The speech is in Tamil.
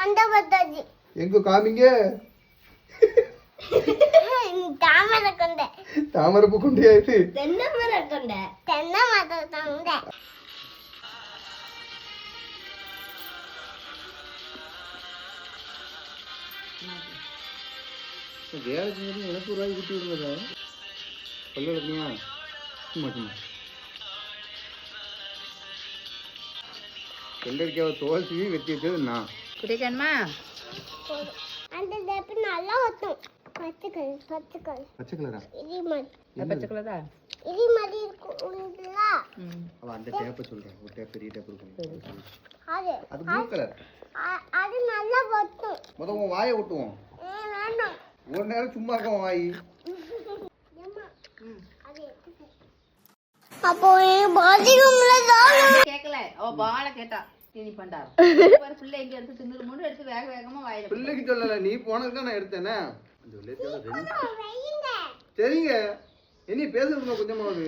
கொண்ட பத்தாச்சு. எங்க காமிங்க. தாமரை கொண்ட. தாமரை பூ கொண்டையா இது? தென்னை மரம் கொண்ட. தென்னை மரம் கொண்ட. வேலை செஞ்சு எனக்கு ஒரு ரூபாய் குட்டி விடுங்க. பல்லு இல்லையா? சும்மா சும்மா வெள்ளரிக்காவை தோல் சீவி வெட்டி வச்சது நான். குடிக்கணுமா? அந்த டேப்பு நல்லா ஒட்டும். பச்சை கலர். பச்சை கலரா? இது மாதிரி. பச்சை கலரா? இது மாதிரி இருக்கும்ல. அவ அந்த டேப்பை சொல்றேன். ஒரு டேப் பெரிய டேப் இருக்கும். அது ப்ளூ கலர். அது நல்லா ஒட்டும். முதல்ல உன் வாயை ஒட்டுவோம். வேண்டாம். ஒரு நேரம் சும்மா இருக்க உன் வாய். அப்போ பாத்ரூம்ல தான் கேக்கல. அவ பால கேட்டா. நீ பண்டார. ஒரு பிள்ளை இங்க எடுத்து தின்னு மூணு எடுத்து வேக வேகமா வாயில. பிள்ளைக்கு சொல்லல, நீ போனதுக்கு தான் நான் எடுத்தேனே. வைங்க. சரிங்க. இனி பேசுறதுங்க கொஞ்சமாவது.